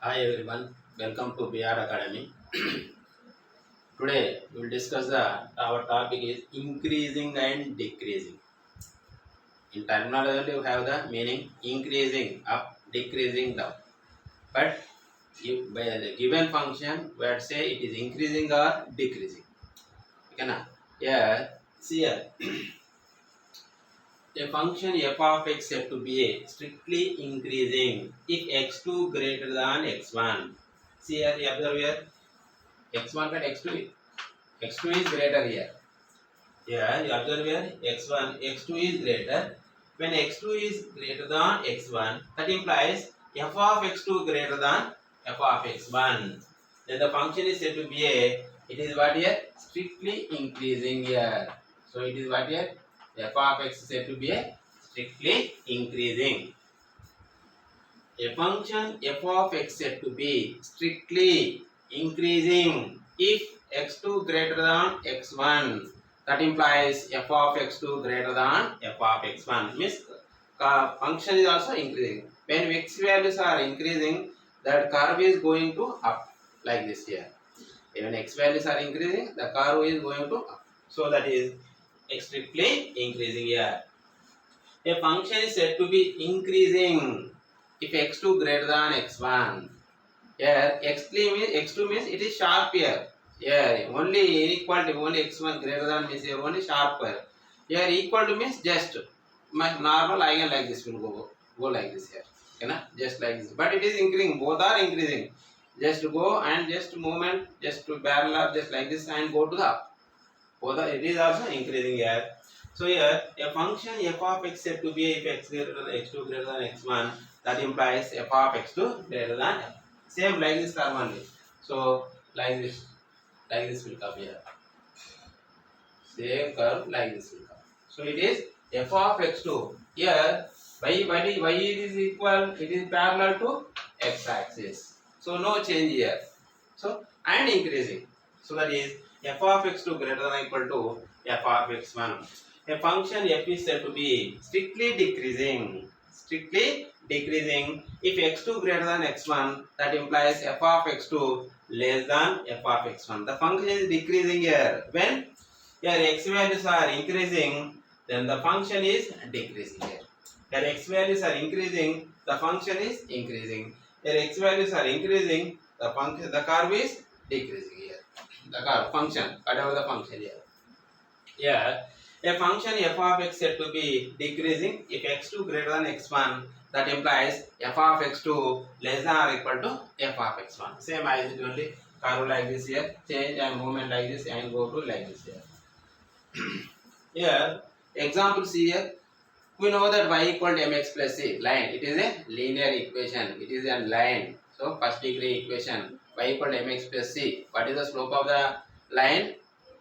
Hi everyone, welcome to BR Academy. Today we will discuss our topic is increasing and decreasing. In terminology, we have the meaning increasing up, decreasing down. But if by the given function, we would say it is increasing or decreasing. Okay, na? Yeah, see here. A function f of x said to be a strictly increasing if x2 greater than x1. See here, you observe here x1 and x2. X2 is greater here. Here you observe here x1, x2 is greater. When x2 is greater than x1, that implies f of x2 greater than f of x1. Then the function is said to be a, it is what here? Strictly increasing here. So it is what here? F of x is said to be a strictly increasing. A function f of x said to be strictly increasing if x2 greater than x1. That implies f of x2 greater than f of x1. Means function is also increasing. When x values are increasing, that curve is going to up like this here. When x values are increasing, the curve is going to up. So that is strictly increasing here. A function is said to be increasing if x2 greater than x1. Here x2 means it is sharp here. Here only inequality, only x1 greater than means here only sharp here. Here equal to means just normal eigen like this will go like this here. Okay, na? Just like this. But it is increasing, both are increasing. Just go and just movement, just to parallel, just like this and go to the up. Both are, it is also increasing here. So here a function f of x said to be if x greater than x2 greater than x1, that implies f of x2 greater than f. Same like this term only. So like this will come here. Same curve like this will come. So it is f of x2. Here y is equal, it is parallel to x axis. So no change here. So and increasing. So that is f of x2 greater than or equal to f of x1. A function f is said to be strictly decreasing. Strictly decreasing if x2 greater than x1, that implies f of x2 less than f of x1. The function is decreasing here. When here x values are increasing, then the function is decreasing here. Here x values are increasing, the function is increasing. Here x values are increasing, the curve is decreasing here. The curve function, whatever the function here. Here a function f of x said to be decreasing if x2 greater than x1, that implies f of x2 less than or equal to f of x1. Same as it only curve like this here, change and movement like this and go to like this here. Here example see here, we know that y equal to mx plus c line, it is a linear equation, it is a line. So first degree equation y equal to mx plus c. What is the slope of the line?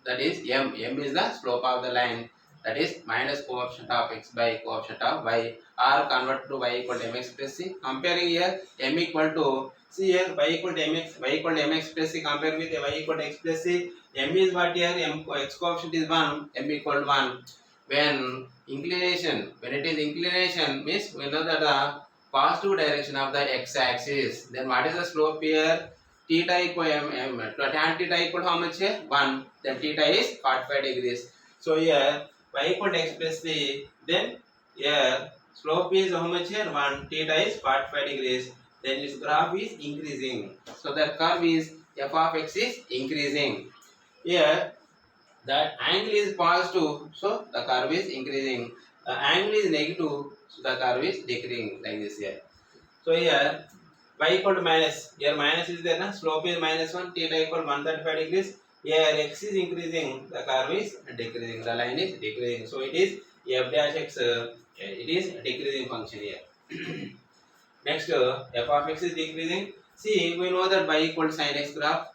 That is m is the slope of the line, that is minus coefficient of x by coefficient of y, or convert to y equal to mx plus c. Comparing here m equal to, see here y equal to mx plus c, compare with y equal to x plus c. M is what here, x coefficient is 1, m equal to 1. When it is inclination means we know that the positive direction of the x axis, then what is the slope here? Theta equal tan theta equal to how much here? 1. Then theta is 45 degrees. So here y equal to x plus c, then here slope is how much here? 1. Theta is 45 degrees. Then its graph is increasing. So the curve is f of x is increasing. Here that angle is positive, so the curve is increasing. The angle is negative, so the curve is decreasing like this here. So here y equal to minus, here minus is there, na? Slope is minus 1, theta equal to 135 degrees. Here x is increasing, the curve is decreasing, the line is decreasing. So it is f dash x, it is decreasing function here. Next f of x is decreasing. See, we know that y equal to sin x graph.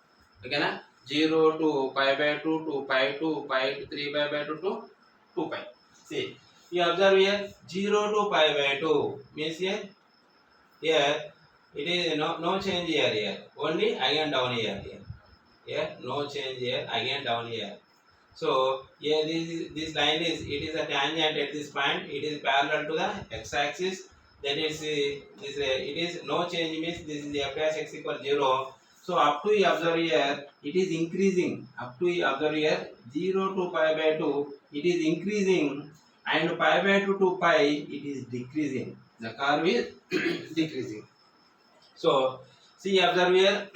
Okay, na? 0 to pi by 2 to pi to pi to 3 pi by 2 to 2 pi. See, you observe here 0 to pi by 2 means here it is no change here, only again down here. Here no change here, again down here. So here this line is, it is a tangent at this point, it is parallel to the x axis. then it's this it is no change means this is f dash x equal 0. So up to you observe here, it is increasing. Up to you observe here, 0 to pi by 2, it is increasing, and pi by 2 to pi, it is decreasing. The curve is decreasing. So see, observe here,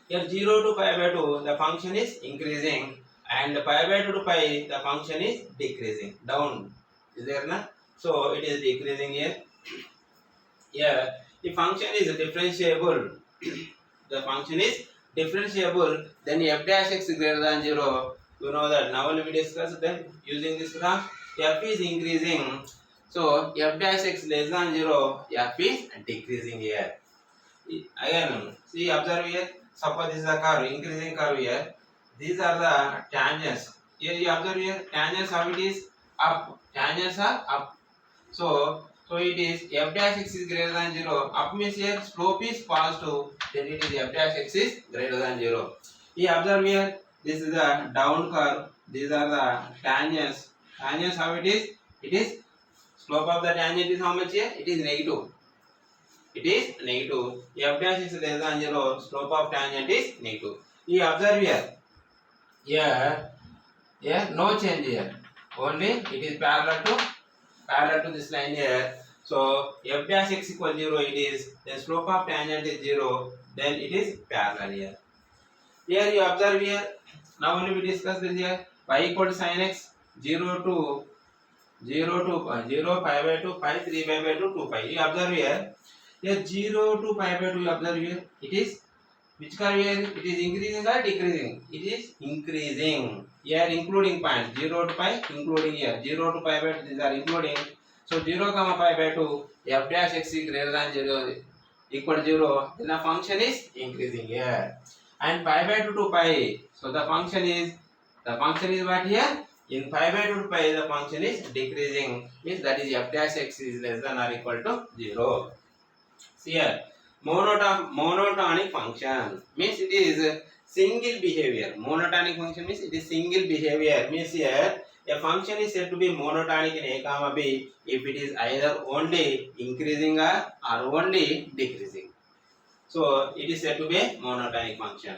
here 0 to pi by 2, the function is increasing, and pi by 2 to pi, the function is decreasing. Down. Is there na? So it is decreasing here. Here, the function is differentiable. The function is differentiable, then f dash x greater than 0. You know that. Now we discuss then using this graph. F is increasing, so f dash x less than 0, f is decreasing here. Again, see, observe here. Suppose this is a curve, increasing curve here. These are the tangents. Here you observe here, tangents how it is up. Tangents are up. So it is f dash x is greater than 0. Up means here slope is positive, then it is f dash x is greater than 0. You observe here, this is the down curve. These are the tangents. Tangents how it is? It is slope of the tangent is how much here? It is negative. It is negative. F dash is less than 0. Slope of tangent is negative. You observe here. Here no change here. Only it is parallel to this line here. So f dash x equal 0 it is, then slope of tangent is 0, then it is parallel here. Here you observe here, now only we discuss this here, y equal to sin x 0 to 0 pi by 2 pi 3 pi by 2 2 pi. You observe here 0 to pi by 2 you observe here, it is which curve here? It is increasing or decreasing? It is increasing. Here including points 0 to pi, including here 0 to pi by 2, these are including. So 0 comma pi by 2, f dash x is greater than 0 equal to 0, then the function is increasing here. And pi by 2 to pi, so the function is what here? In pi by 2 to pi, the function is decreasing, means that is f dash x is less than or equal to 0. See here, monotonic function means it is single behavior. Monotonic function means it is single behavior, means here a function is said to be monotonic in a comma b if it is either only increasing or only decreasing. So it is said to be a monotonic function.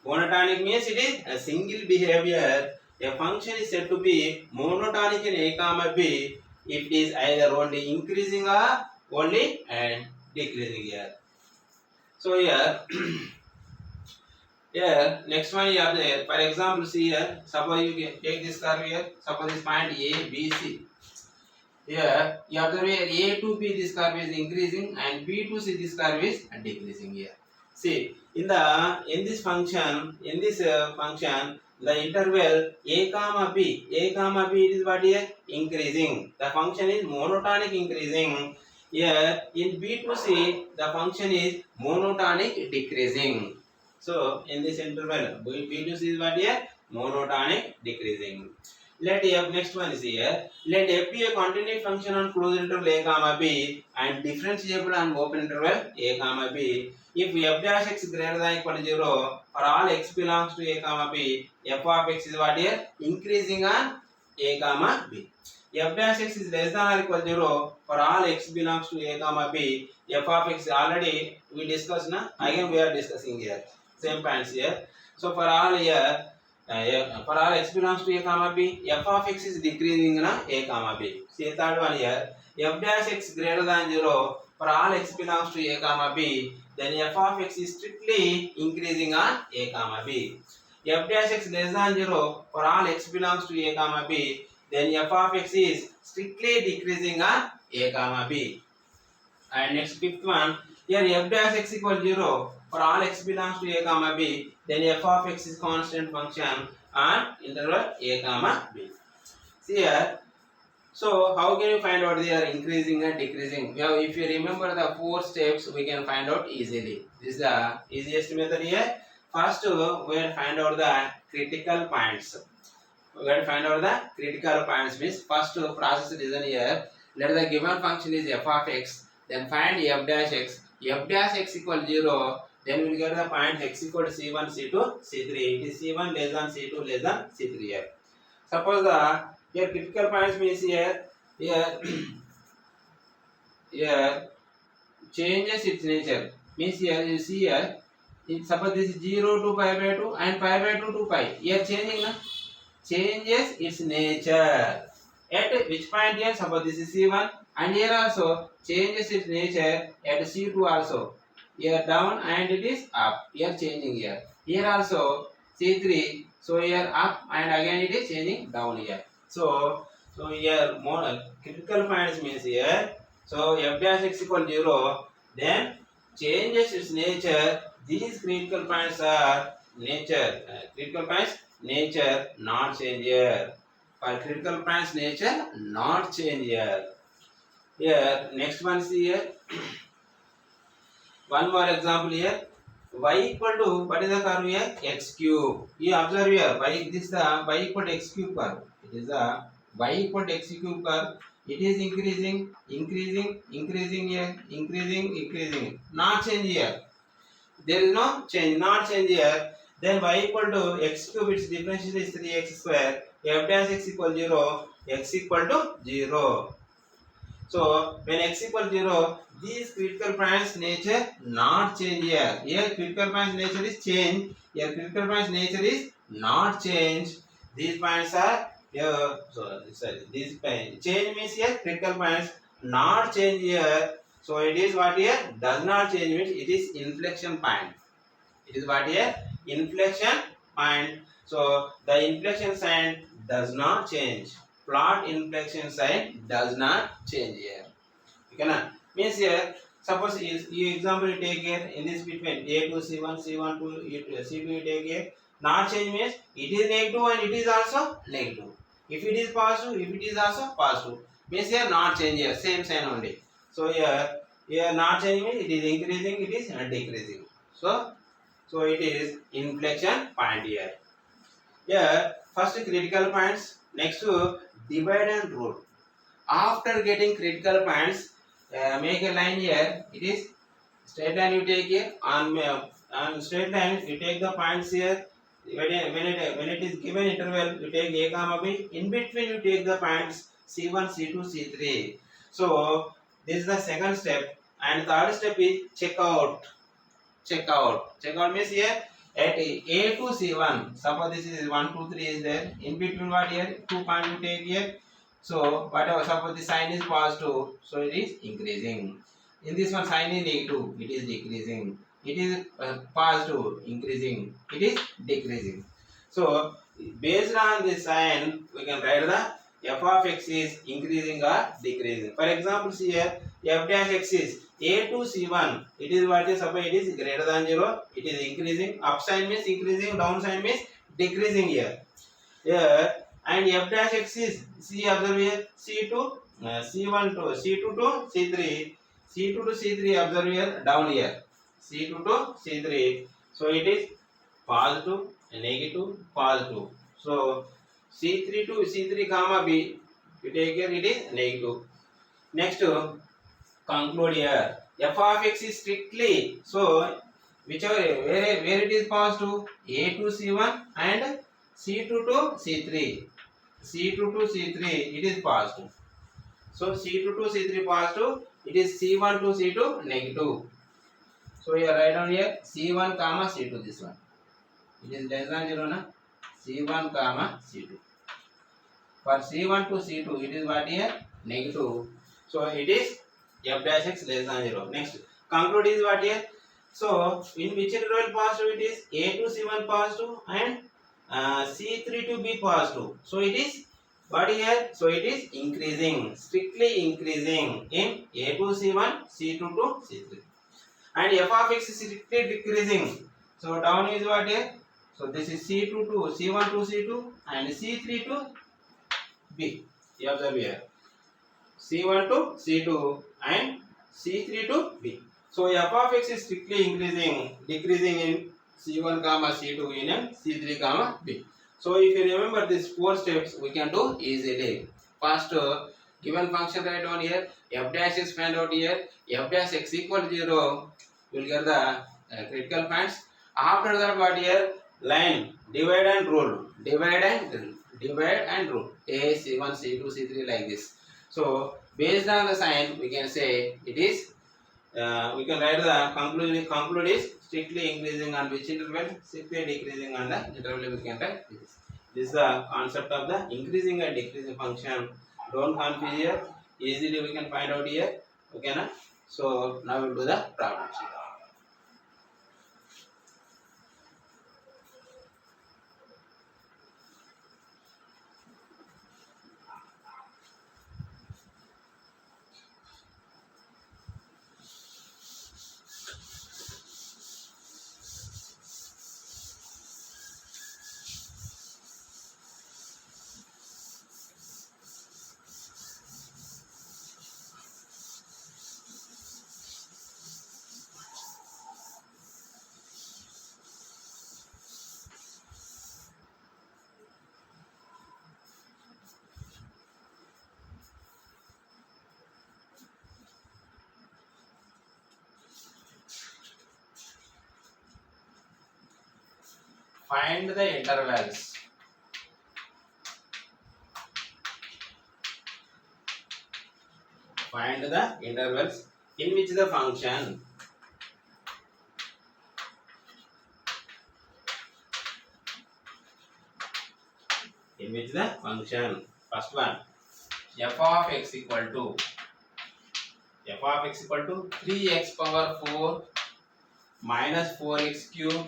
Monotonic means it is a single behavior. A function is said to be monotonic in a comma b if it is either only increasing or only and decreasing here. So here here next one you have there. For example, see here, suppose you can take this curve here, suppose this point A, B, C. Here you have the way A to B this curve is increasing and B to C this curve is decreasing here. See, in this function, the interval a comma b it is what here? Increasing. The function is monotonic increasing. Here in B to C the function is monotonic decreasing. So in this interval B to C is what here? Monotonic decreasing. Let f, next one is here. Let f be a continuous function on closed interval a comma b and differentiable on open interval a comma b. If f dash x greater than equal to 0 for all x belongs to a comma b, f of x is what here? Increasing on a comma b. F dash x is less than or equal to 0 for all x belongs to a comma b, f of x already we discussed na, again we are discussing here. Same points here. So for all here, for all x belongs to a comma b, f of x is decreasing in a comma b. See third one here, f dash x greater than 0 for all x belongs to a comma b, then f of x is strictly increasing on a comma b. F dash x less than 0 for all x belongs to a comma b, then f of x is strictly decreasing on a comma b. And next fifth one, here f dash x equal 0 for all x belongs to a comma b, then f of x is constant function on interval a comma b. See here, so how can you find out they are increasing and decreasing? Now if you remember the 4 steps, we can find out easily. This is the easiest method here. First we will find out the critical points. We will find out the critical points means first process is done here. Let the given function is f of x, then find f dash x. F dash x equal 0, then we will get the point x equal to c1, c2, c3. It is c1 less than c2 less than c3 here. Suppose the here critical points means here here changes its nature. Means here you see here, suppose this is 0 to pi by 2 and pi by 2 to pi. Here changing na? Changes its nature. At which point here, suppose this is C1 and here also changes its nature at C2 also. Here down and it is up. Here changing here. Here also C3. So here up and again it is changing down here. So here more critical points means here. So f dash x equal 0. Then changes its nature. These critical points are nature. Critical points nature not change here. For critical points nature not change here. Here next one see here. One more example here. Y equal to what is the curve here? X cube. You observe here. Y this is the y equal to x cube curve. It is the y equal to x cube curve. It is increasing here, increasing. Not change here. There is no change. Not change here. Then y equal to x cube. Its differential is 3x square. F dash x equal 0. X equal to 0. So when x equal 0, these critical points nature not change here. Here critical points nature is change. Here critical points nature is not change. These points are here. Sorry. These points change means here critical points not change here. So it is what here does not change means it is inflection point. It is what here inflection point. So the inflection sign does not change. Plot inflection sign does not change here. Okay na? Means here, suppose you example you take here in this between A to C1, C1 to C2 you take here. Not change means it is negative and it is also negative. If it is positive, if it is also positive. Means here not change here, same sign only. So here not change means it is increasing, it is decreasing. So it is inflection point here. Here first critical points. Next to divide and rule. After getting critical points, make a line here. It is straight line you take here. On straight line you take the points here. When it is given interval, you take a comma b. In between you take the points C1, C2, C3. So this is the second step. And third step is check out. Check out means here. At A to C1, suppose this is 1, 2, 3 is there. In between what here? 2 points you take here. So whatever, suppose the sign is positive, so it is increasing. In this one sign is negative, it is decreasing. It is positive, increasing. It is decreasing. So based on this sign, we can write the f of x is increasing or decreasing. For example, see here, f dash x is A to C1, it is what is, suppose it is greater than 0, it is increasing. Up sign means increasing, down sign means decreasing here. Here and f dash x is, see observe here, C2, C1 to C2 to C3, C2 to C3 observe here, down here, C2 to C3. So it is positive, negative, positive. So C3 to C3 comma B, you take here it is negative. Next conclude here. F of x is strictly, so whichever where it is positive, A to C1 and C2 to C3. C2 to C3 it is positive. So C2 to C3 positive, it is C1 to C2 negative. So here write down here C1 comma C2 this one. It is less than 0 na? C1 comma C2. For C1 to C2 it is what here? Negative. So it is f dash x less than 0. Next, conclude is what here? So, in which interval positive it is? A to C1 positive and C3 to B positive. So, it is what here? So, it is increasing, strictly increasing in A to C1, C2 to C3. And f of x is strictly decreasing. So, down is what here? So, this is C2 to C1 to C2 and C3 to B. You observe here. C1 to C2 and C3 to B. So f of x is strictly increasing, decreasing in C1 comma C2 in C3 comma B. So if you remember these 4 steps, we can do easily. First, given function write down here, f dash is find out here, f dash x equal 0, you will get the critical points. After that, what here? Line, divide and rule. Divide and rule. A, C1, C2, C3 like this. So Based on the sign, we can say it is. We can write the conclusion. Conclude is strictly increasing on which interval, strictly decreasing on the interval. We can write this. This is the concept of the increasing and decreasing function. Don't confuse here. Easily we can find out here. Okay, na? So now we'll do the problem. Find the intervals. Find the intervals in which the function first one f of x equal to 3x power 4 minus 4x cube,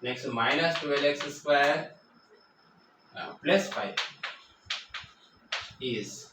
next minus 12x square plus 5 is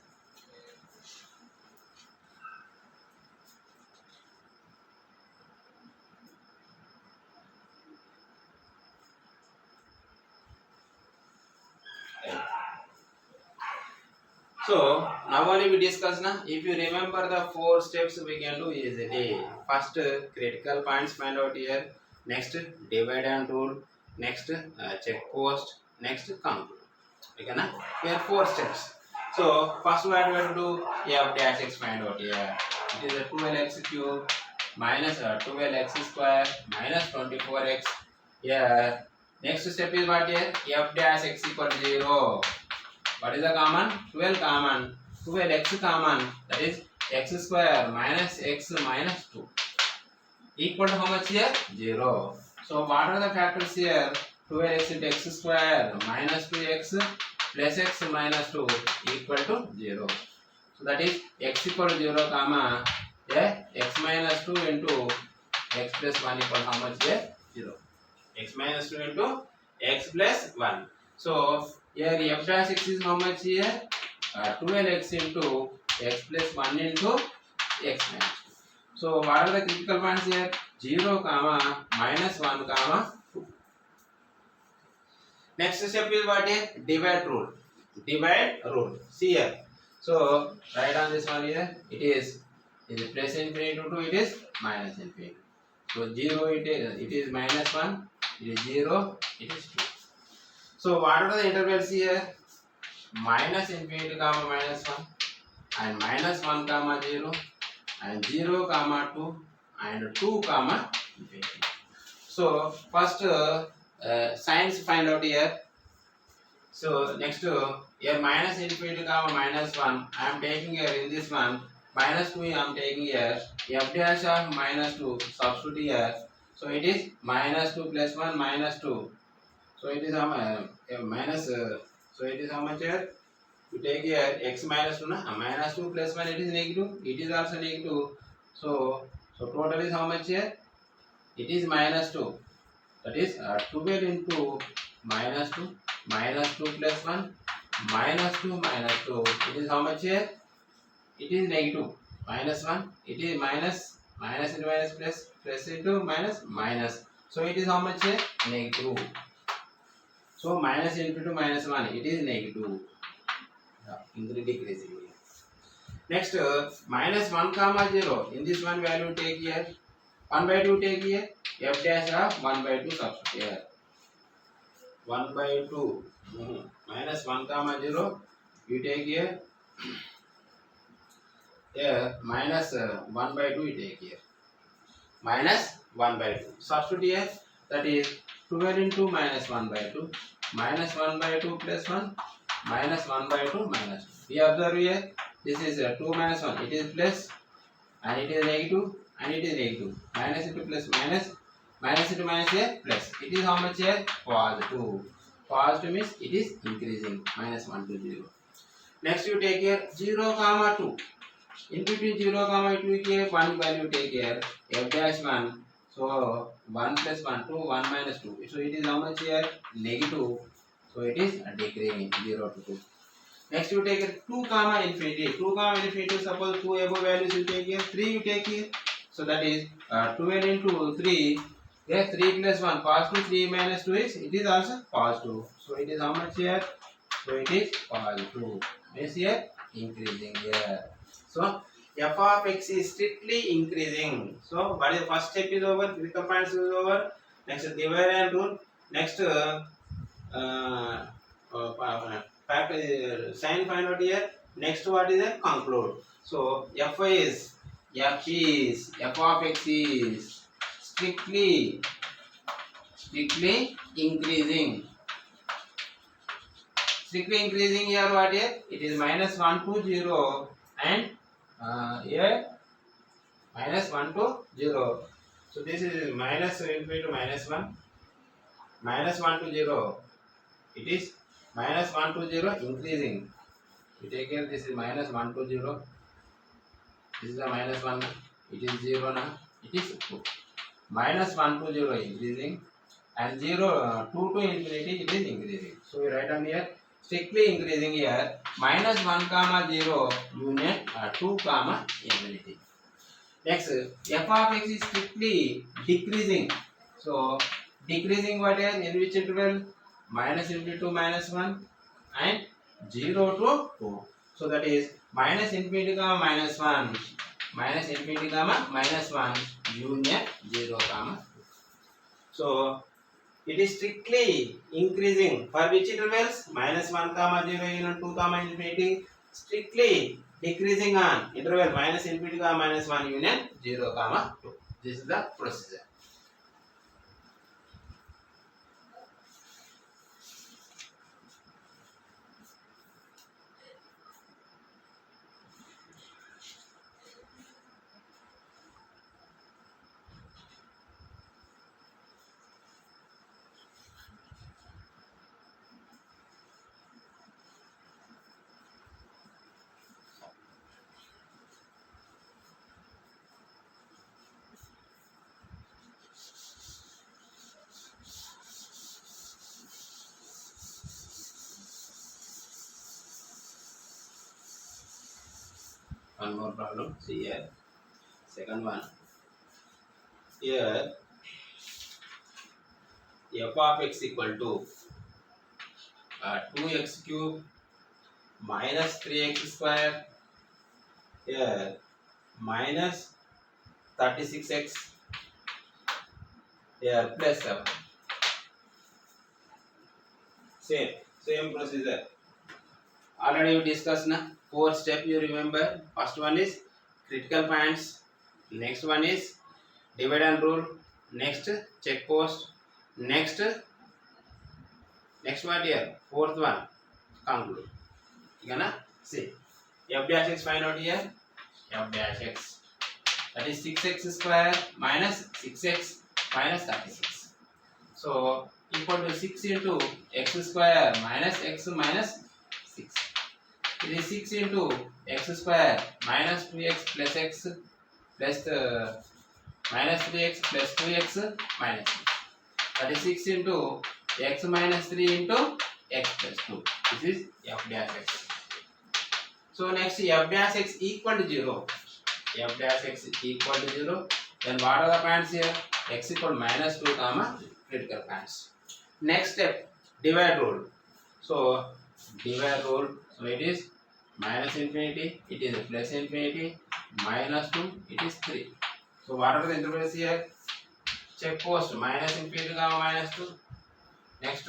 so now only we discuss na. If you remember the 4 steps we can do easily. First critical points find out here. Next divide and rule. Next check post. Next conclude. Okay na? We have 4 steps. So first what we have to do f dash x find out here. It is a 12x cube minus 12x square minus 24x. Here next step is what here? F dash x equal to 0. What is the common? 12 common. 12x common. That is x square minus x minus 2. Equal to how much here? 0. So what are the factors here? 12x into x square minus 2x plus x minus 2 equal to 0. So that is x equal to 0 comma x minus 2 into x plus 1 equal to how much here? 0. X minus 2 into x plus 1. So here f dash x is how much here? 12x into x plus 1 into x minus 2. So what are the critical points here? 0 comma minus 1 comma 2. Next step is what here? Divide rule. Divide rule. See here. So write on this one here. It is plus infinity to 2. It is minus infinity. So 0 it is minus 1. It is 0. It is 2. So what are the intervals here? Minus infinity comma minus 1 and minus 1 comma 0 and 0 comma 2 and 2 comma infinity. So first signs find out here. So next here minus infinity comma minus 1 I am taking here in this one. Minus 2 I am taking here. F dash of minus 2 substitute here. So it is minus 2 plus 1 minus 2. So it is how much minus. So it is how much here? You take here x minus 2 na minus 2 plus 1 it is negative. It is also negative. So total is how much here? It is minus 2. That is 12 into minus 2 plus 1 minus 2 minus 2. It is how much here? It is negative. Minus 1. It is minus into minus plus into minus. So it is how much here? Negative. So minus into minus 1, it is negative. Decreasing. Next, minus 1 comma 0. In this one value take here. 1 by 2 take here. F dash of 1 by 2 substitute here. 1 by 2 minus 1 comma 0. You take here. Here minus 1 by 2 you take here. Minus 1 by 2. Substitute here. That is 12 into minus 1 by 2. Minus 1 by 2 plus 1 minus 1 by 2 minus 2. We observe here This is 2 minus 1. It is plus and it is negative and it is negative. Minus into plus minus. Minus into minus here plus. It is how much here? Positive. Positive means it is increasing. Minus 1 to 0. Next you take here 0 comma 2. In between 0 comma 2 here one value take here. F dash 1. So 1 plus 1 2 1 minus 2. So it is how much here? Negative. So it is decreasing 0 to 2. Next you take it 2 comma infinity. 2 comma infinity, suppose 2 above values you take here, 3 you take here. So that is 12 into 3. Yes, 3 plus 1 positive, 3 minus 2 is, it is also positive. So it is how much here? So it is positive. Means here increasing here. So f of x is strictly increasing. So what is the first step is over, critical points is over. Next divide and rule. Next fact sign find out here. Next what is a conclude. So f of x is strictly increasing. Strictly increasing here what here? It is minus 1 to 0 and here minus 1 to 0. So this is minus infinity to minus 1. Minus 1 to 0. It is minus 1 to 0 increasing. You take care, this is minus 1 to 0. This is a minus 1. It is 0 now. It is 2. Minus 1 to 0 increasing. And 2 to infinity it is increasing. So we write on here strictly increasing here. Minus 1 comma 0 union 2 comma infinity. Next f of x is strictly decreasing. So decreasing what is in which interval? Minus infinity to minus 1 and 0 to 2. So that is minus infinity comma minus 1. Minus infinity comma minus 1 union 0 comma 2. So it is strictly increasing for which intervals? Minus 1 comma 0 union 2 comma infinity. Strictly decreasing on interval minus infinity comma minus 1 union 0 comma 2. This is the procedure. One more problem. See here. Second one. Here f of x equal to 2x cube minus 3x square. Here minus 36x. Here plus 7. Same procedure. Already we discussed na. 4 step you remember. First one is critical points. Next one is divide and rule. Next check post. Next what here? Fourth one conclude. You gonna see. F dash x find out here. F dash x. That is 6x square minus 6x minus 36. So equal to 6 into x square minus x minus 6. It is 6 into x square minus 2x plus x plus minus 3x plus 2x minus 6. That is 6 into x minus 3 into x plus 2. This is f dash x. So next f dash x equal to 0. F dash x equal to 0. Then what are the points here? X equal to minus 2 comma critical points. Next step divide rule. So divide rule. So it is minus infinity, it is plus infinity, minus 2, it is 3. So what are the intervals here? Check post minus infinity comma minus 2. Next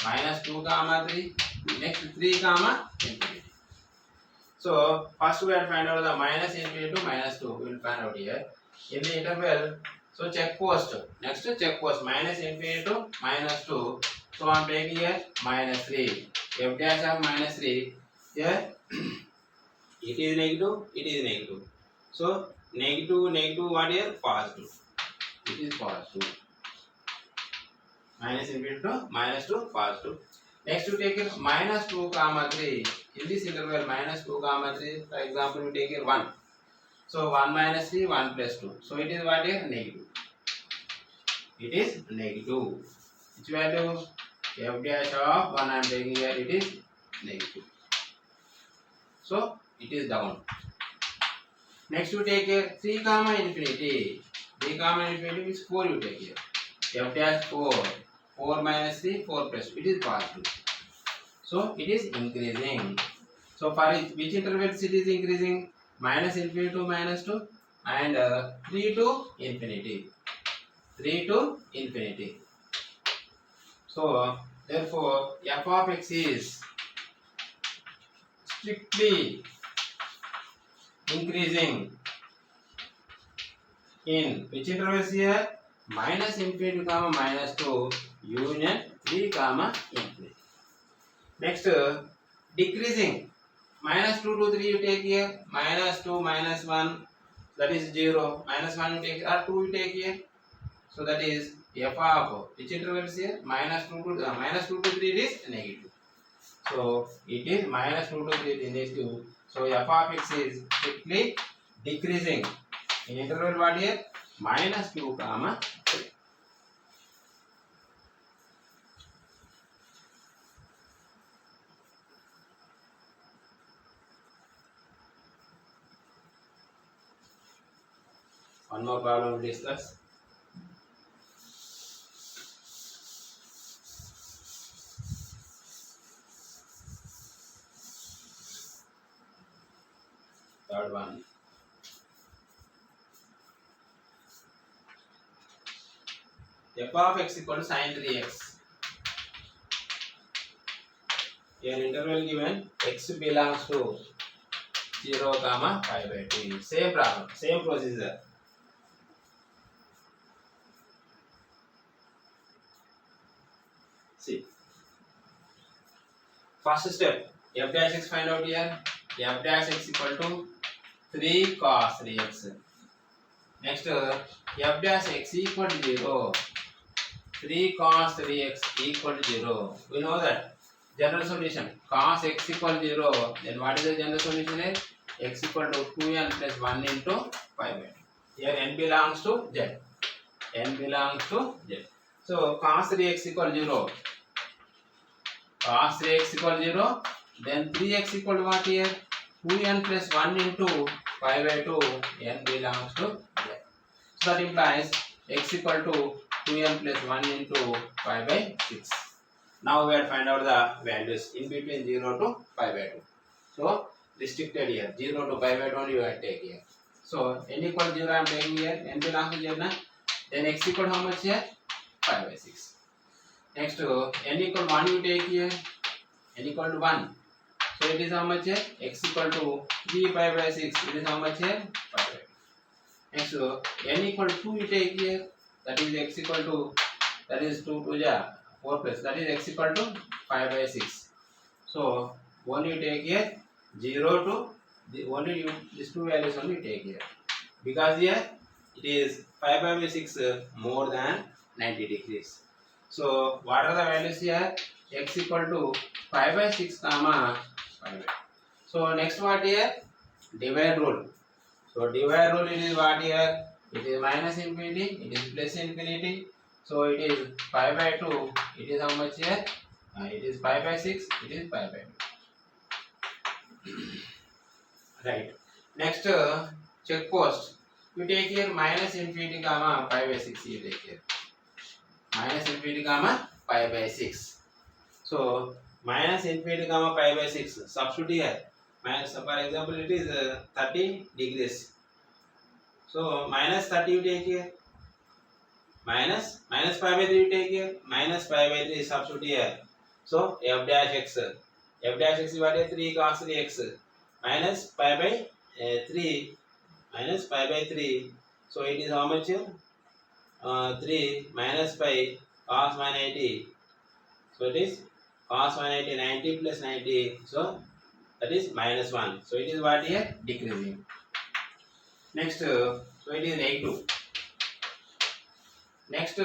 minus 2 comma 3. Next 3 comma infinity. So first we have to find out the minus infinity to minus 2. We will find out here. In the interval, so check post. Next check post minus infinity to minus 2. So I am taking here minus 3. F dash of minus 3. Here It is negative, it is negative. So negative, negative, what here? Positive. It is positive. Minus infinity to minus 2, positive. Next we take it minus 2 comma 3. In this interval minus 2 comma 3, for example, we take it 1. So 1 minus 3, 1 plus 2. So it is what here? Negative. It is negative. Which value? F dash of 1 I am taking here, it is negative. So it is down. Next you take here 3 comma infinity. 3 comma infinity means 4 you take here. F dash 4. 4 minus 3, 4 plus 2. It is positive. So it is increasing. So for which intervals it is increasing? Minus infinity to minus 2 and 3 to infinity. 3 to infinity. So therefore f of x is strictly increasing in which intervals here? Minus infinity comma minus 2 union 3 comma infinity. Next decreasing. Minus 2 to 3 you take here. Minus 2 minus 1, that is 0. Minus 1 you take or 2 you take here. So that is f of which intervals here? Minus 2 to 3 is negative. So it is minus 2 to 3 is negative. So f of x is strictly decreasing in interval what here? Minus 2 comma 3. One more problem we discuss. Third one. F of x equal to sin 3x. Here interval given x belongs to 0 comma pi by 2. Same problem, same procedure. See. First step, f dash x find out here. F dash x equal to 3 cos 3x. Next, f dash x equal to 0. 3 cos 3x equal to 0. We know that general solution cos x equal to 0. Then what is the general solution? Is x equal to 2n plus 1 into pi by 2. Here n belongs to z. N belongs to z. So cos 3x equal to 0. Cos 3x equal to 0. Then 3x equal to what here? 2n plus 1 into pi by 2. N belongs to z. So that implies x equal to 2n plus 1 into pi by 6. Now we have to find out the values in between 0 to pi by 2. So restricted here 0 to pi by 2 only you have to take here. So n equal to 0 I am taking here. N belongs to z. Then x equal to how much here? Pi by 6. Next n equal to 1 you take here. N equal to 1. So it is how much here? X equal to 3 pi by 6. It is how much here? Pi by 2. Next n equal to 2 you take here. That is x equal to, that is 2 to 4 plus, that is x equal to 5 by 6. So only you take here 0 to only you, these two values only you take here, because here it is 5 by 6 more than 90 degrees. So what are the values here? X equal to 5 by 6 comma 5 by 2. So next what here? Divide rule. So divide rule, it is what here? It is minus infinity, it is plus infinity. So it is pi by 2, it is how much here? It is pi by 6, it is pi by 2. Right. Next check post. You take here minus infinity comma pi by 6 you take here. Minus infinity comma pi by 6. So minus infinity comma pi by 6. Substitute here. Minus, for example, it is 30 degrees. So minus 30 you take here. Minus pi by 3 you take here. Minus pi by 3 substitute here. So f dash x. F dash x is what is 3 cos 3x. Minus pi by 3. Minus pi by 3. So it is how much here? 3 minus pi cos 180. So it is cos 180, 90 plus 90. So that is -1. So it is what here? Decreasing. Next, so it is negative. Next,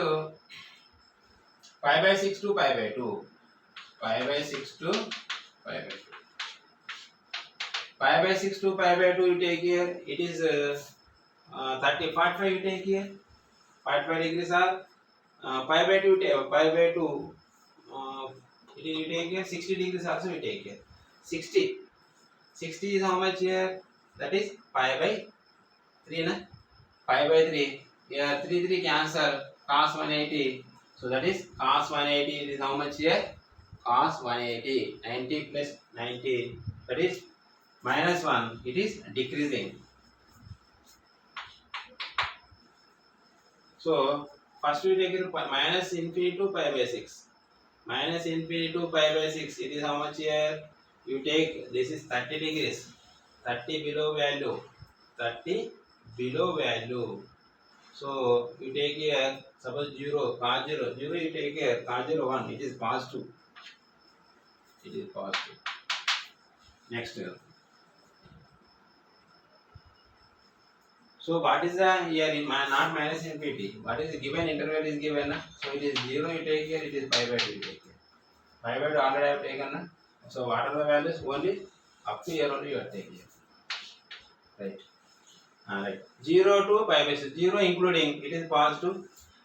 pi by 6 to pi by 2. Pi by 6 to pi by 2. Pi by 6 to pi by 2 you take here. It is 45 you take here. 45 degrees are pi by 2 pi by 2 you take here. 60 degrees also you take here. 60 is how much here? That is pi by 3 na? Pi by 3 here 3 cancel, cos 180, so that is cos 180. It is how much here? Cos 180. 90 plus 90, that is -1. It is decreasing. So first we take it minus infinity to pi by 6. Minus infinity to pi by 6. It is how much here? You take, this is 30 degrees. 30 below value. 30 below value. So you take here, suppose 0, cos 0. 0 you take here, cos 0 1. It is positive. It is positive. Next. So what is the here in not minus infinity? What is the given interval is given? So it is 0 you take here, it is pi by 2 you take here. Pi by 2 already I have taken. So what are the values? Only up to here only you are taking here. Right. Right. 0 to pi by 6. 0 including, it is positive.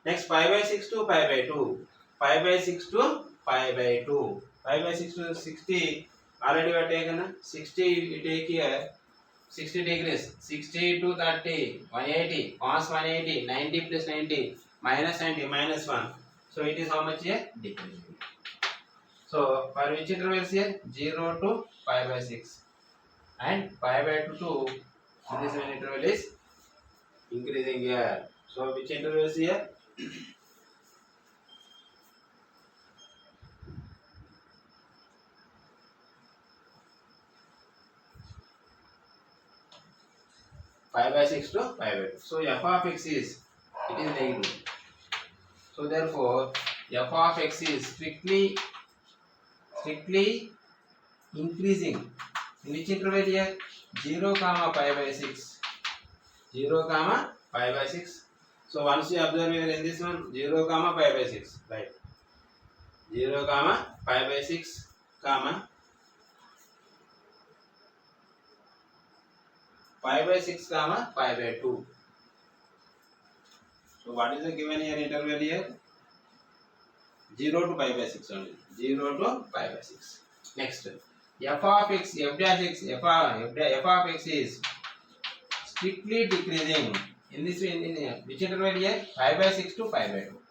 Next pi by 6 to pi by 2. Pi by 6 to pi by 2. Pi by 6 to 60 already we have taken. 60 you take here. 60 degrees, 60 to 30, 180, cos 180, 90 plus 90, minus 90, -1. So it is how much here? Decreasing. So for which intervals here? 0 to pi by 6 and pi by 2 to this one interval is increasing here. So which intervals here? Pi by 6 to pi by 2. So f of x is, it is negative. So therefore f of x is strictly increasing. In which interval here? 0 comma pi by 6. 0 comma pi by 6. So once you observe here in this one, 0 comma pi by 6, right? 0 comma pi by 6 comma pi by 6 comma pi by 2. So what is the given here interval here? 0 to pi by 6 only. 0 to pi by 6. Next, f of x, f dash x, f of x is strictly decreasing. In this way, in which interval here? Pi by 6 to pi by 2.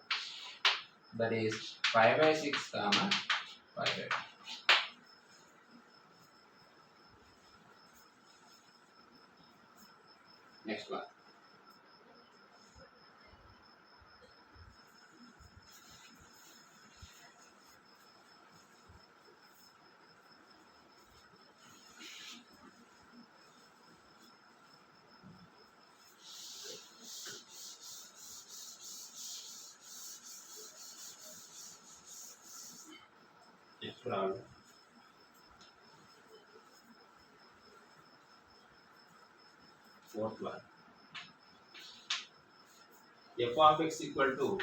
That is pi by 6 comma pi by 2. Next one. Next problem. Fourth one. F of x equal to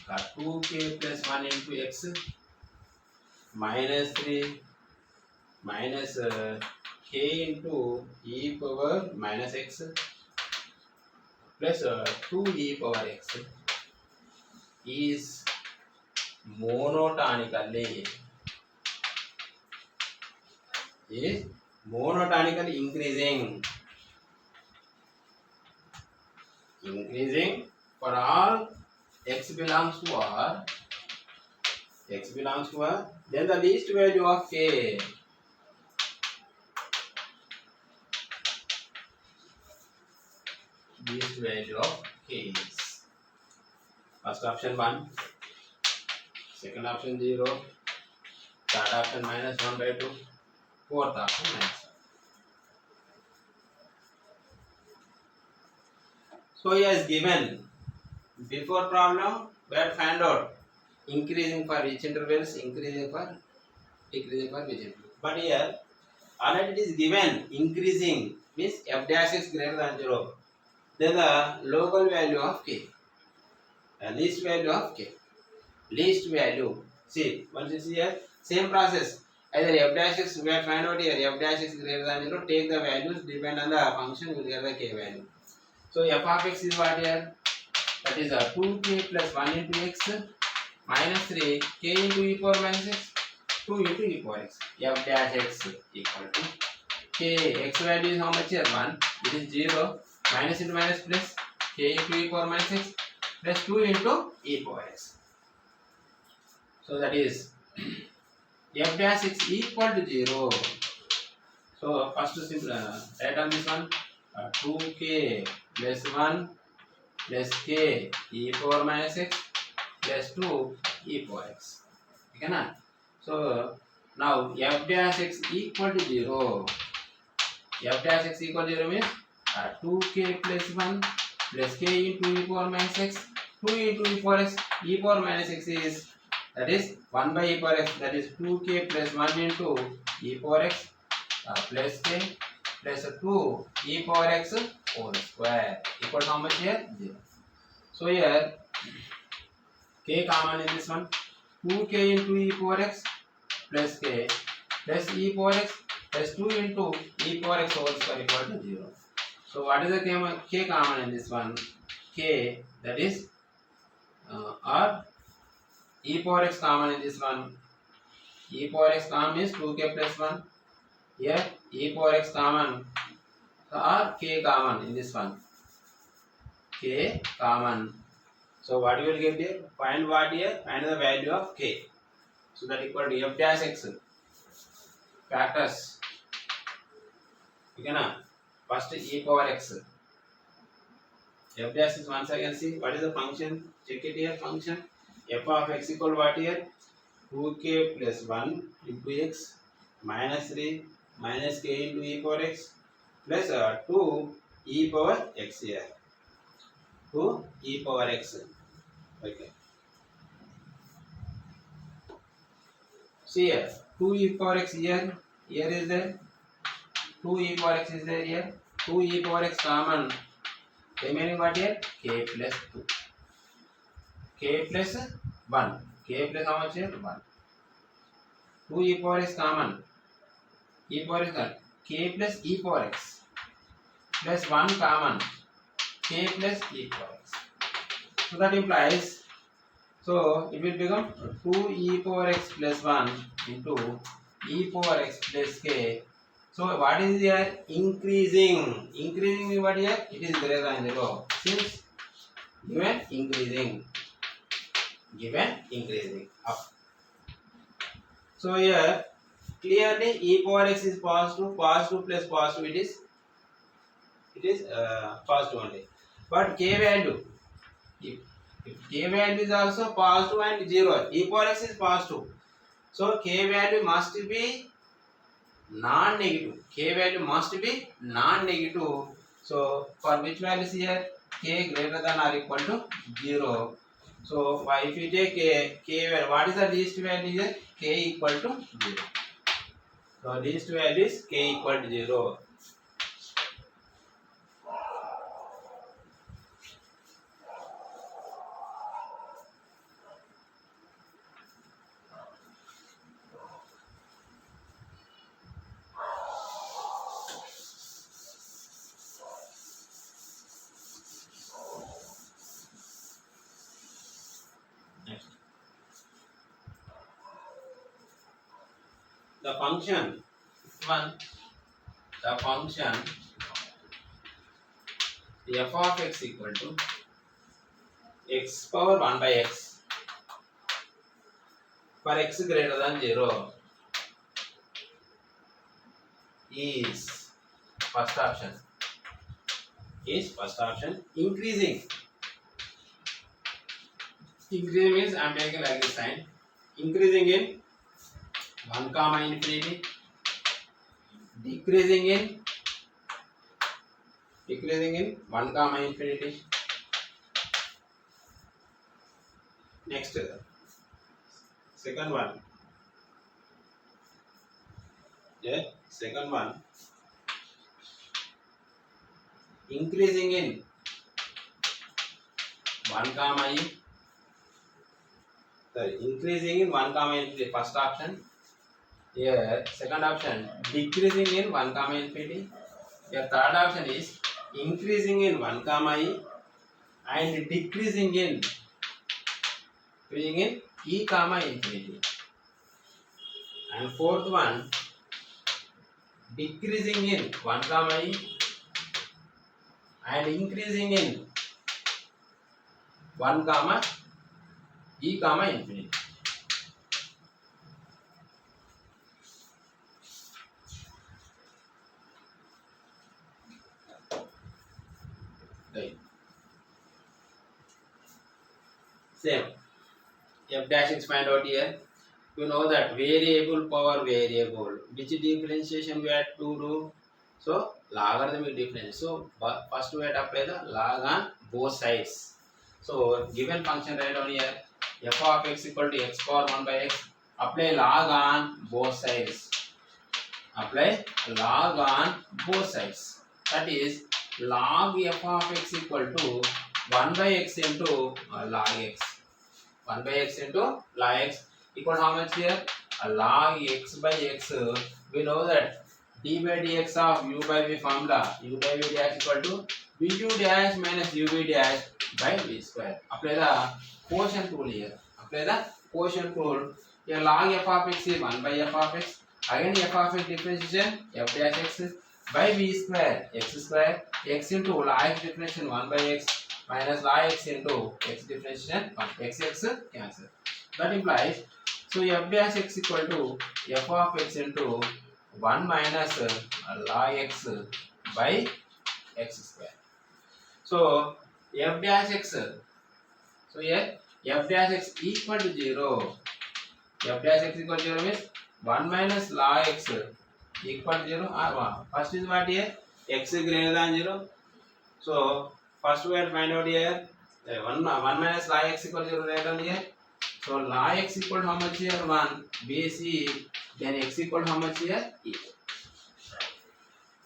2k plus 1 into x minus 3 minus k into e power minus x plus 2e power x is monotonically increasing for all x belongs to R, then the least value of k is first option 1, second option 0, third option -1 by 2, fourth option -1. So he has given before problem we have find out increasing for which intervals, increasing for decreasing for which interval. But here already it is given increasing means f dash is greater than 0. Then the local value of k, least value of k, least value. See, once you see here, same process. Either f dash is, we are find out here f dash is greater than 0. Take the values, depend on the function, you will get the k value. So f of x is what here? That is 2k plus 1 into x minus 3 k into e power minus x 2 into e power x. F dash x equal to k. X value is how much here? 1. It is 0. Minus into minus plus k into e power minus x plus 2 into e power x. So that is f dash x equal to 0. So first simple write on this one 2k plus 1 plus k e power minus x plus 2 e power x. Okay na? So now f dash x equal to 0. F dash x equal to 0 means 2k plus 1 plus k into e power minus x 2 into e power x. E power minus x is, that is 1 by e power x, that is 2k plus 1 into e power x plus k plus 2 e power x whole square equal to how much here? 0. So here k common in this one, 2k into e power x plus k plus e power x plus 2 into e power x whole square equal to 0. So what is the k common in this one? K, that is or e power x common in this one. E power x common is 2k plus 1. Here e power x common or k common in this one. K common. So what you will get here? Find what here? Find the value of k. So that equal to f dash x. Factors. Okay na? First e power x. F dash is once again see what is the function? Check it here function. F of x equal what here? 2k plus 1 into x minus 3 minus k into e power x plus 2 e power x here. 2 e power x. Okay. See here 2 e power x here. Here is there. 2 e power x is there here. 2 e power x common. Remaining what here? K plus 2. K plus 1. K plus how much here? 1. 2 e power x common. E power x common. K plus e power x plus 1 common. K plus e power x. So that implies, so it will become 2 e power x plus 1 into e power x plus k. So what is here? Increasing. Increasing what here? It is greater than 0. Since given increasing. Given increasing up. So here clearly e power x is positive. Positive plus positive it is positive only. But k value, if k value is also positive and 0, e power x is positive. So k value must be non-negative. K value must be non-negative. So for which values here? K greater than or equal to 0. So if you take k value, what is the least value here? K equal to 0. So least value is k equal to 0. Next. The function f of x equal to x power 1 by x for x greater than 0 is first option. Increasing. Increasing means I am taking like this sign. Increasing in 1 comma infinity. Decreasing in 1 comma infinity. Next, second one. Yeah, second one, increasing in 1 comma e. Sorry, increasing in 1 comma infinity. First option. Here, second option, decreasing in 1 comma infinity. Your third option is increasing in 1 comma e and decreasing in e comma infinity. And fourth one, decreasing in 1 comma e and increasing in 1 comma e comma infinity. Right. Same. F dash is find out here. You know that variable power variable. Which differentiation we have to do? So logarithmic difference. So first we have to apply the log on both sides. So given function right on here, f of x equal to x power 1 by x. Apply log on both sides. Apply log on both sides. That is log f of x equal to 1 by x into log x. 1 by x into log x equal how much here? Log x by x. We know that d by dx of u by v formula. U by v dash equal to v2 dash minus uv dash by v square. Apply the quotient rule here. Apply the quotient rule. Here log f of x is 1 by f of x. Again f of x differentiation f dash x by v square x into log x differentiation 1 by x minus log x into x differentiation 1 x cancel. That implies so f dash x equal to f of x into 1 minus log x by x square. So f dash x. So here f dash x equal to 0. F dash x equal to 0 means 1 minus log x equal to 0 or 1. First is what here? X is greater than 0. So first we have to find out here 1 minus log x equal to 0 right on here. So log x equal to how much here? 1. Base e. Then x equal to how much here? E.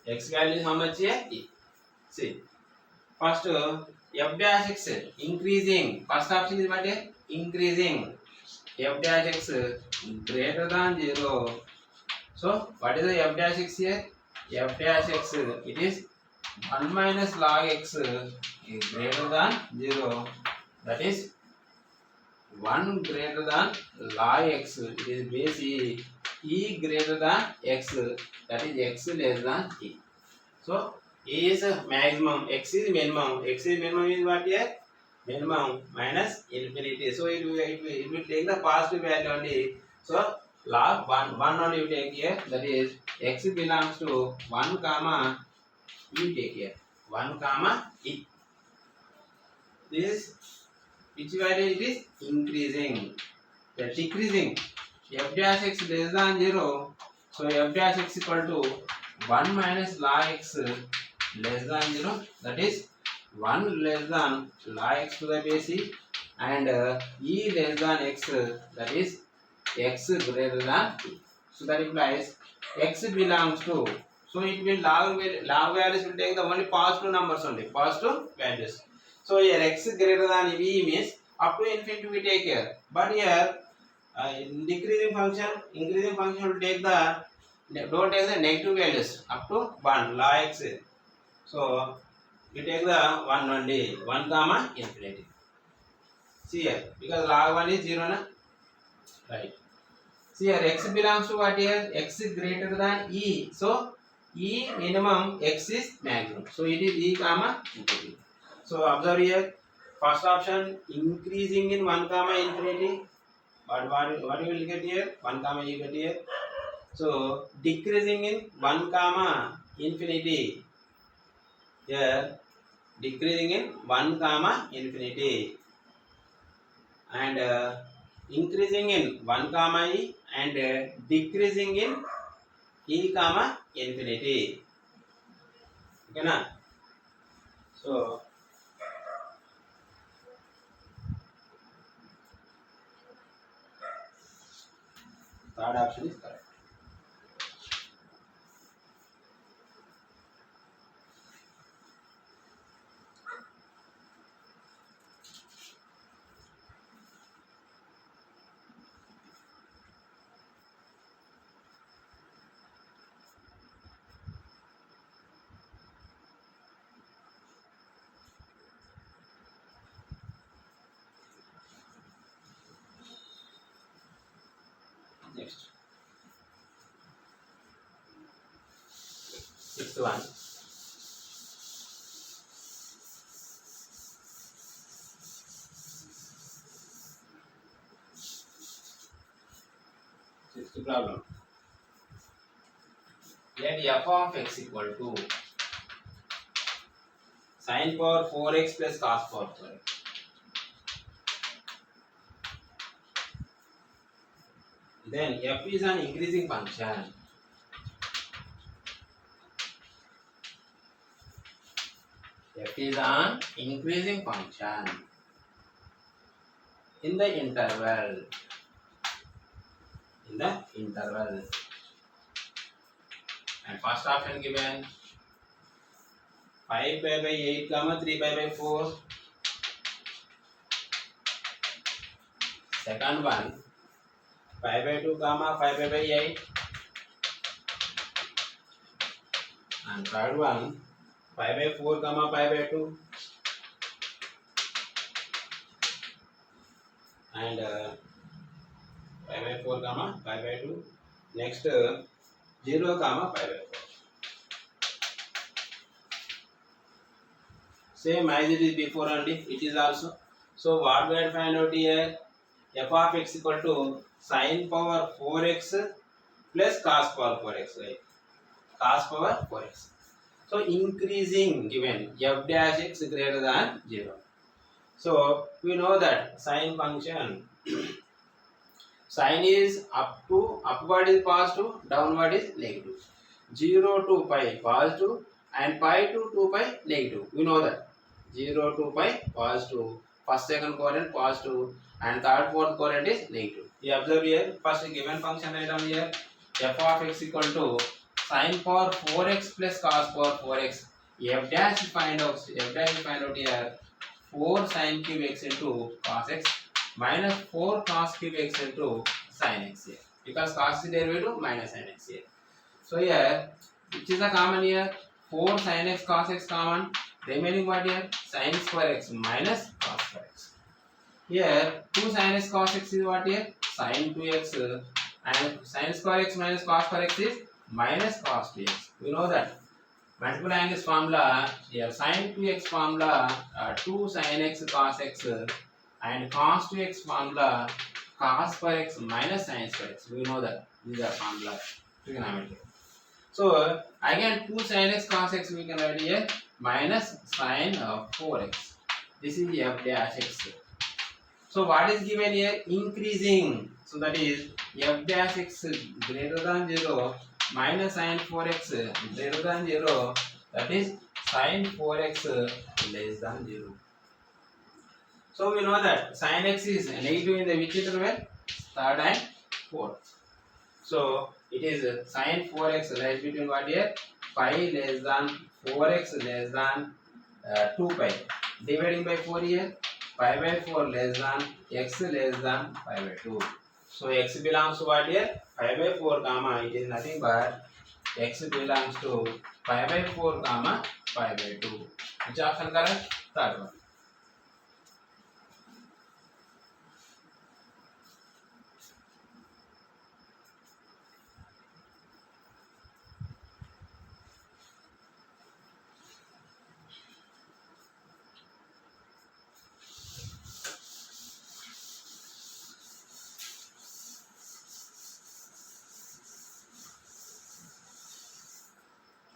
X value is how much here? E. See. First f dash x increasing. First option is what here? Increasing. F dash x greater than 0. So what is the f dash x here? F dash x it is 1 minus log x is greater than 0. That is 1 greater than log x. It is base e. E greater than x. That is x less than e. So e is maximum. X is minimum. X is minimum is what here? Minimum minus infinity. So it will take the positive value only. So log 1 only you take here. That is x belongs to 1 comma e take here. 1 comma e. This is which value it is increasing. The decreasing. F dash x less than 0. So f dash x equal to 1 minus log x less than 0. That is 1 less than log x to the base e and e less than x, that is x greater than e. So that implies x belongs to, so it will log values will take the only positive numbers only, positive values. So here x greater than e means up to infinity we take here, but here decreasing function, increasing function will take the, don't take the negative values up to 1 log x. So we take the 1 only, 1 comma infinity. See here, because log 1 is 0 na? Right. See here, x belongs to what here? X is greater than e. So e minimum, x is maximum. So it is e comma infinity. So observe here, first option increasing in 1 comma infinity. But what you will get here? 1 comma you get here. So decreasing in 1 comma infinity. Here decreasing in 1 comma infinity and increasing in 1 comma e and decreasing in e comma infinity. Okay na? So third option is correct. Next, sixth one. Sixth problem. Let f of x equal to sin power 4x plus cos power 4x. Then f is an increasing function. F is an increasing function in the interval. In the interval. And first option given 5 pi by 8 comma 3 pi by 4. Second one 5 by 2 comma 5 pi by 8. And third one 5 by 4 comma 5 by 2. And 5 by 4 comma 5 by 2. Next 0 comma 5 by 4. Same as it is before only, it is also. So what we have to find out here, f of x equal to sin power 4x plus cos power 4x, right? Cos power 4x. So increasing given f dash x greater than 0. So we know that sin function sin is upward is positive, downward is negative. 0 to pi positive and pi to 2 pi negative. We know that 0 to pi positive, first second quadrant positive and third fourth quadrant is negative. You observe here, first given function right down here, f of x equal to sin power 4x plus cos power 4x. F dash find out here 4 sin cube x into cos x minus 4 cos cube x into sin x here, because cos is derivative minus sin x here. So here which is the common here, 4 sin x cos x common, remaining what here, sin square x minus cos square x. Here 2 sin x cos x is what here, sin 2x, and sin square x minus cos square x is minus cos 2x. We know that multiple angles formula here, sin 2x formula 2 sin x cos x and cos 2x formula cos square x minus sin square x. We know that these are formula trigonometry. So again 2 sin x cos x we can write here minus sin 4x. This is f dash x. So what is given here, increasing. So that is f dash x greater than 0 minus sin 4x greater than 0, that is sin 4x less than 0. So we know that sin x is negative in the which interval, third and fourth. So it is sin 4x lies between what here, pi less than 4x less than 2 pi. Dividing by 4 here, pi by 4 less than x less than pi by 2. So x belongs to what here, pi by 4 comma, it is nothing but x belongs to pi by 4 comma pi by 2. Which option correct? Third one.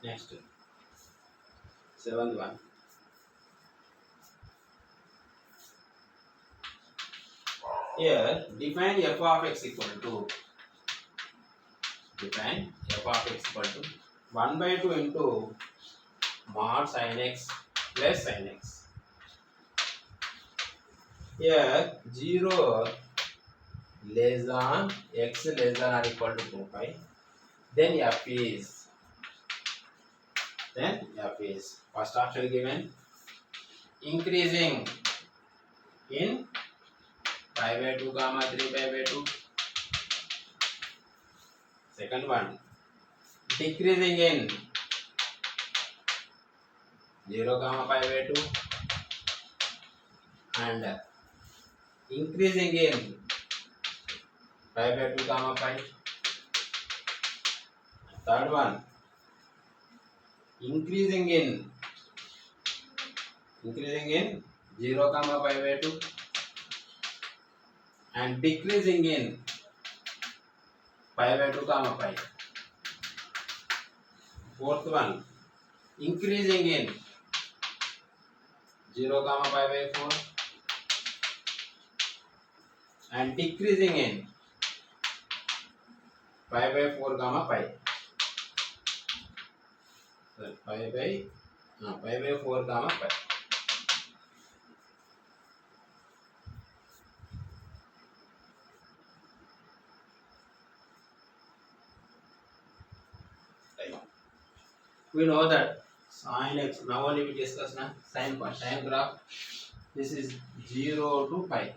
Next, seventh one. Here, define f of x equal to 1 by 2 into mod sin x plus sin x. Here, 0 less than x less than or equal to 2 pi. Then f is first option given, increasing in pi by 2 comma 3 pi by 2. Second one, decreasing in 0 comma pi by 2 and increasing in pi by 2 comma pi. Third one, increasing in 0 comma pi by 2 and decreasing in pi by 2 comma pi. Fourth one, increasing in 0 comma pi by 4 and decreasing in pi by 4 comma pi. So pi by 4 comma pi. We know that sin x, now only we discuss now sin graph. This is 0 to pi.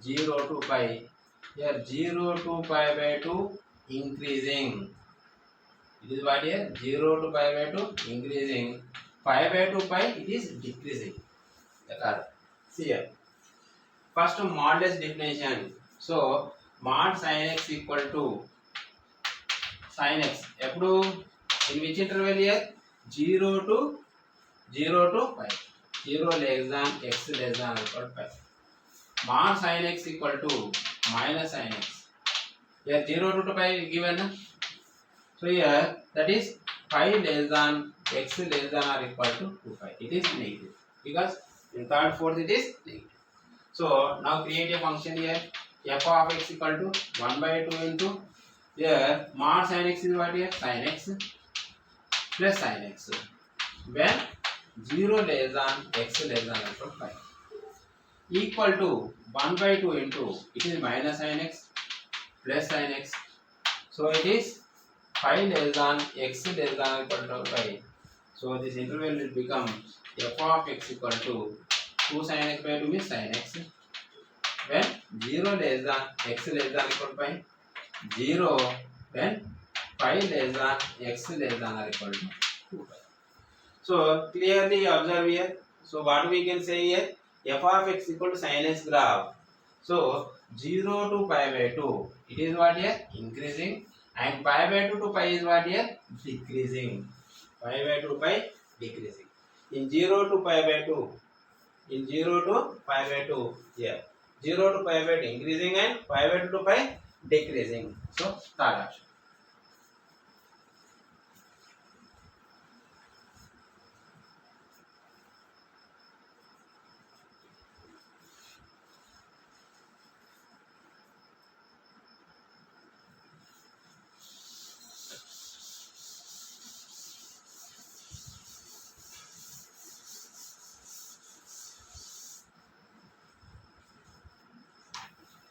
0 to pi. Here 0 to pi by 2 increasing. It is what here? 0 to pi by 2 increasing. Pi by 2 pi it is decreasing. The curve. See here. First modulus definition. So mod sin x equal to sin x. Epudu in which interval here? 0 to pi. 0 less than x less than or equal to pi. Mod sin x equal to minus sin x. Here 0 to pi given. So here that is pi less than x less than or equal to 2 pi. It is negative because in third fourth it is negative. So now create a function here. F of x equal to 1 by 2 into here mod sin x is what here? Sin x plus sin x. When 0 less than x less than or equal to pi. Equal to 1 by 2 into it is minus sin x plus sin x. So it is pi less than x less than or equal to pi. So this interval will become f of x equal to 2 sin x by 2 means sin x. When 0 less than x less than or equal to pi. 0 when pi less than x less than or equal to 2 pi. So clearly observe here. So what we can say here? F of x equal to sin x graph. So 0 to pi by 2 it is what here? Increasing, and pi by 2 to pi is what here? Decreasing. Pi by 2 pi decreasing. In 0 to pi by 2, in 0 to pi by 2 here. 0 to pi by 2 increasing and pi by 2 to pi decreasing. So third option.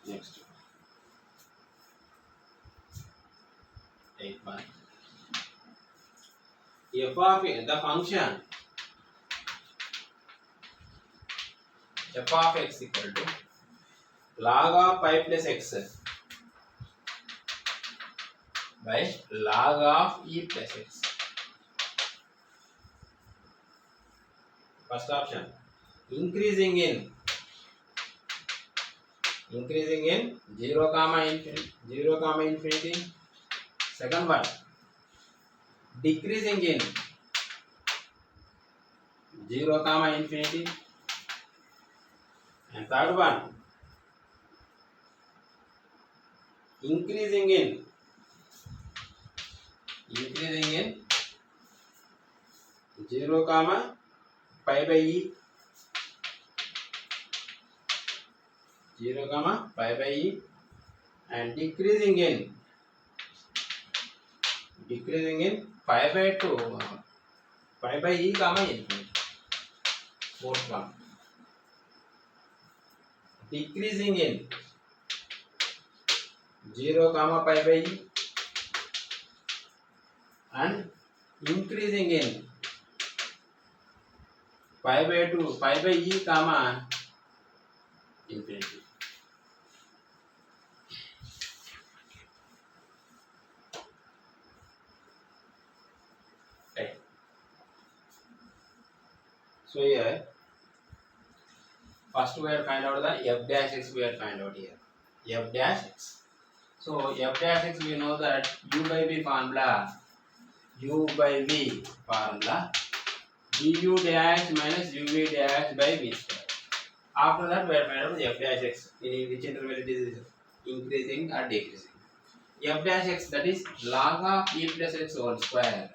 Next. 8 1. F of the function f of x equal to log of pi plus x by log of e plus x. First option, increasing in 0 comma infinity. Second one, decreasing in 0 comma infinity. And third one, increasing in 0 comma pi by e. 0 comma pi by e, and decreasing in pi by 2 pi by e comma infinity. Fourth one, decreasing in 0 comma pi by e and increasing in pi by 2 pi by e comma infinity. Okay. So here first we have find out the f dash x. We have find out here f dash x. So f dash x we know that u by v formula, u by v formula, du dash minus uv dash by v square. After that we are find out f dash x in which interval it is increasing or decreasing. F dash x, that is log of e plus x whole square,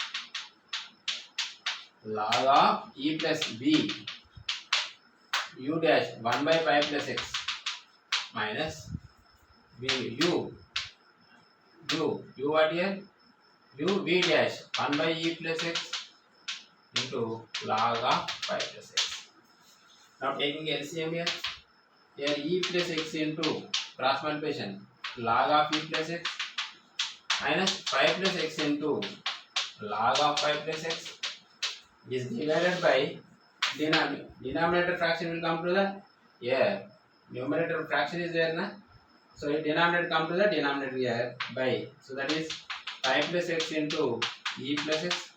log of e plus b u dash 1 by pi plus x minus v u what here, u v dash 1 by e plus x into log of pi plus x. Now taking LCM here e plus x into cross multiplication log of e plus x minus pi plus x into log of pi plus x is divided by denominator fraction will come to the here, numerator fraction is there na, so denominator come to the denominator here by, so that is pi plus x into e plus x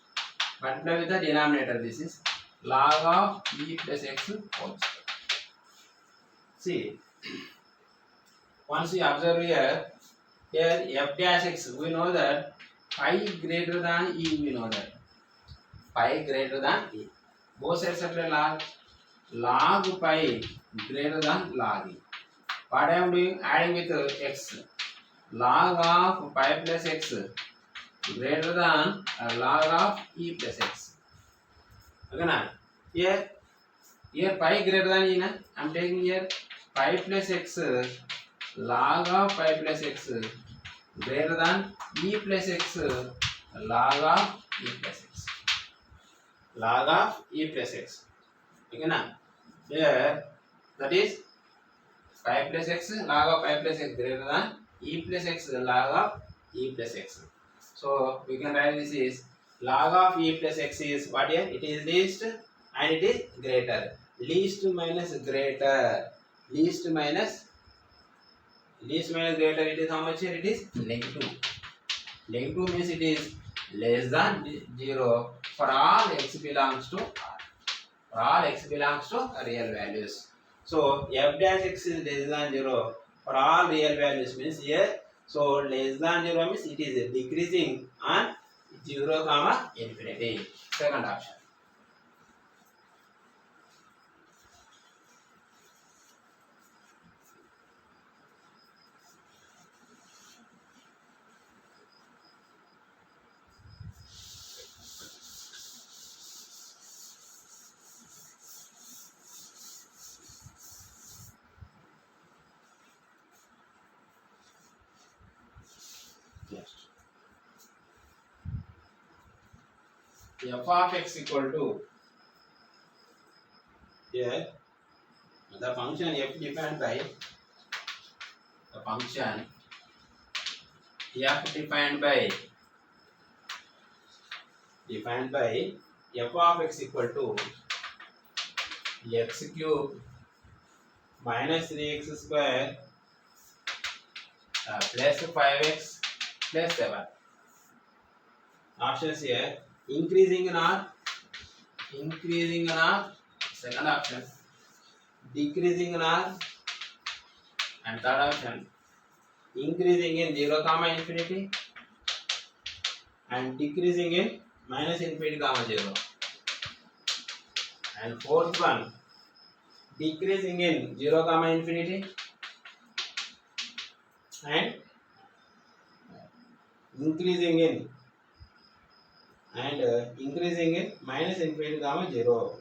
multiply with the denominator, this is log of e plus x whole square. See, once you observe here f dash x, we know that pi greater than e, we know that pi greater than e, both sides are log pi greater than log e. What I am doing, adding with x, log of pi plus x greater than log of e plus x. Okay na? Here pi greater than e na, I am taking here pi plus x log of pi plus x greater than e plus x log of e plus x, log of e plus x. Okay na? Here that is pi plus x log of pi plus x greater than e plus x log of e plus x. So we can write this is log of e plus x is what here? It is least and it is greater. Least minus greater. Least minus greater, it is how much here? It is negative. Negative means it is less than 0 for all x belongs to r. For all x belongs to real values. So f dash x is less than 0 for all real values means here. So less than 0 means it is decreasing on 0 comma infinity. Second option. F of x equal to here the function f defined by the function f defined by f of x equal to x cube minus 3x square plus 5x plus 7. Options here: increasing in r, second option, decreasing in r, and third option, increasing in 0 comma infinity and decreasing in minus infinity comma 0, and fourth one, decreasing in 0 comma infinity and increasing in minus infinity comma 0.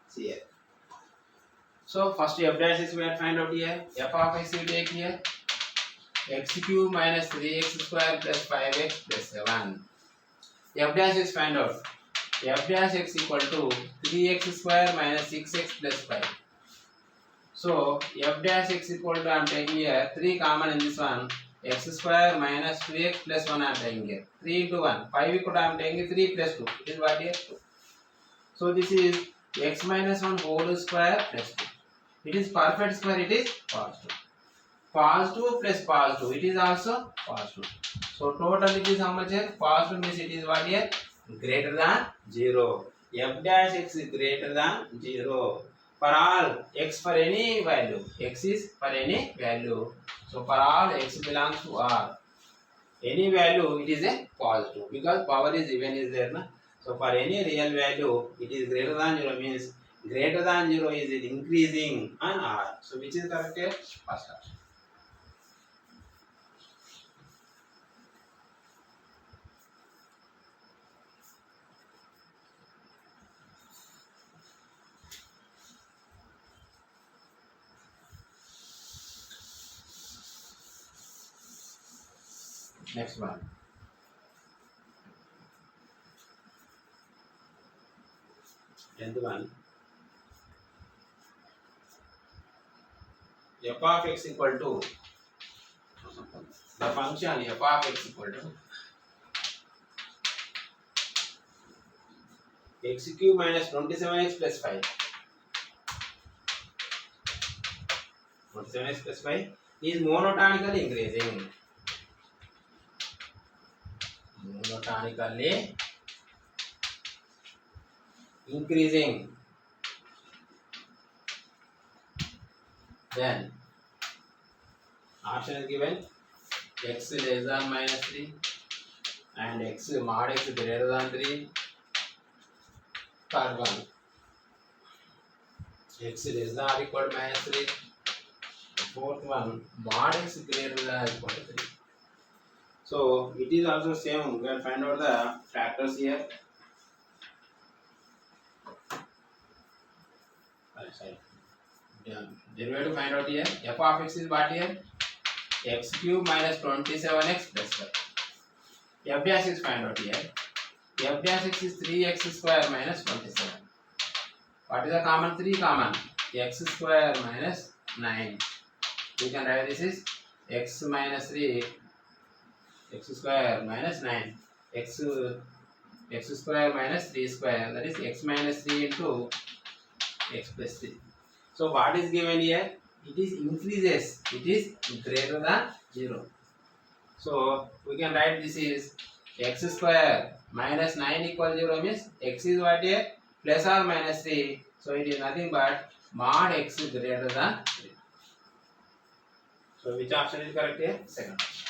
See here. So first f dash is we have find out here. F of x we take here x cube minus 3x square plus 5x plus 7. F dash is find out. F dash x equal to 3x square minus 6x plus 5. So f dash x equal to, I am taking here 3 common in this one, x square minus 2x plus 1 I am taking here, 3 into 1, 5 equal to I am taking 3 plus 2, it is what here 2. So this is x minus 1 whole square plus 2. It is perfect square, it is positive. Positive plus positive, it is also positive. So total it is how much here? Positive means it is what here? Greater than 0. F dash x is greater than 0. for all x for any value, x is for any value. So for all x belongs to R, any value it is a positive because power is even is there na. So for any real value it is greater than 0 means greater than 0 is it increasing on R. So which is correct here? First option. Next one. Tenth one. F of x equal to the function f of x equal to x cube minus 27x plus 5. 27x plus 5 is monotonically increasing. Monotonically increasing. Then option is given x less than minus 3 and x mod x greater than 3. Third one, x less than or equal to minus 3. Fourth one, mod x greater than or equal to 3. So it is also same. We can find out the factors here. Then we have to find out here. F of x is what here? X cube minus 27x plus 5. F dash is find out here. F dash x is 3x square minus 27. What is the common? 3 common. X square minus 9. We can write this is x minus 3, x square minus 9. X square minus 3 square, that is x minus 3 into x plus 3. So what is given here? It is increases. It is greater than 0. So we can write this is x square minus 9 equal 0 means x is what here? Plus or minus 3. So it is nothing but mod x greater than 3. So which option is correct here? Second option.